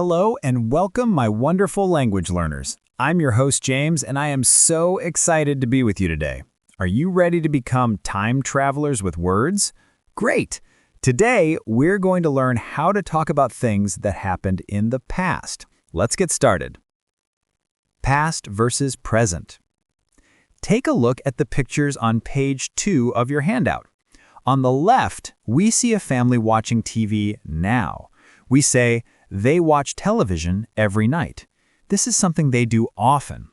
Hello and welcome, my wonderful language learners. I'm your host, James, and I am so excited to be with you today. Are you ready to become time travelers with words? Great! Today, we're going to learn how to talk about things that happened in the past. Let's get started. Past versus present. Take a look at the pictures on page 2 of your handout. On the left, we see a family watching TV now. We say, they watch television every night. This is something they do often.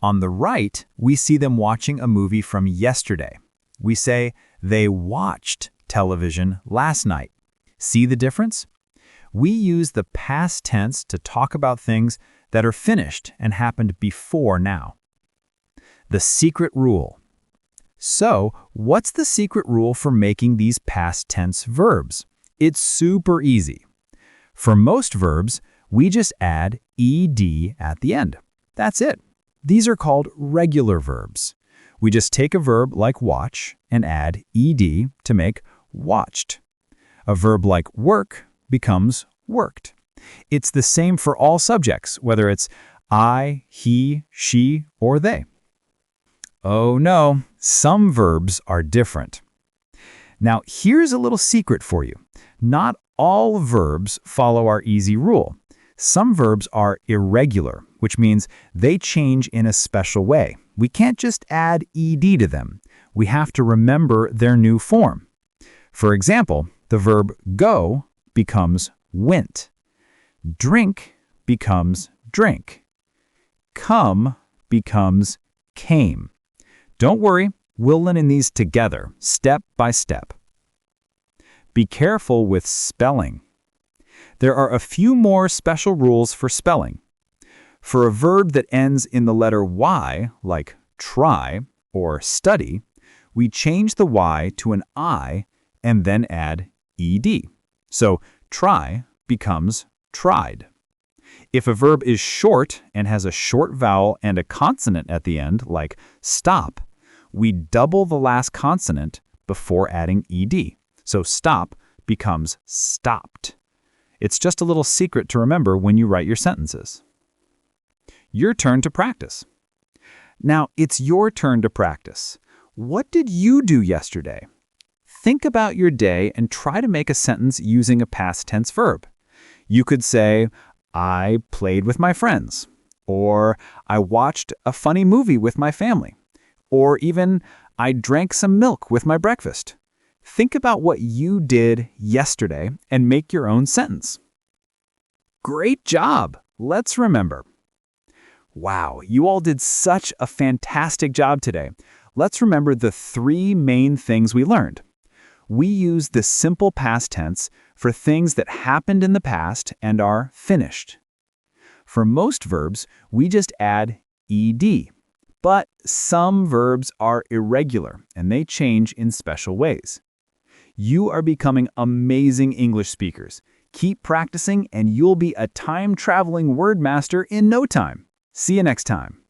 On the right, we see them watching a movie from yesterday. We say, they watched television last night. See the difference? We use the past tense to talk about things that are finished and happened before now. The secret rule. So, what's the secret rule for making these past tense verbs? It's super easy. For most verbs, we just add ed at the end. That's it. These are called regular verbs. We just take a verb like watch and add ed to make watched. A verb like work becomes worked. It's the same for all subjects, whether it's I, he, she, or they. Oh no, some verbs are different. Now, here's a little secret for you. Not all verbs follow our easy rule. Some verbs are irregular, which means they change in a special way. We can't just add ed to them. We have to remember their new form. For example, the verb go becomes went. Drink becomes drink. Come becomes came. Don't worry, we'll learn these together, step by step. Be careful with spelling. There are a few more special rules for spelling. For a verb that ends in the letter Y, like try or study, we change the Y to an I and then add ed. So try becomes tried. If a verb is short and has a short vowel and a consonant at the end, like stop, we double the last consonant before adding ed. So stop becomes stopped. It's just a little secret to remember when you write your sentences. Your turn to practice. Now, it's your turn to practice. What did you do yesterday? Think about your day and try to make a sentence using a past tense verb. You could say, I played with my friends, or I watched a funny movie with my family, or even I drank some milk with my breakfast. Think about what you did yesterday and make your own sentence. Great job! Let's remember. Wow, you all did such a fantastic job today. Let's remember the 3 main things we learned. We use the simple past tense for things that happened in the past and are finished. For most verbs, we just add ed. But some verbs are irregular and they change in special ways. You are becoming amazing English speakers. Keep practicing and you'll be a time-traveling word master in no time. See you next time.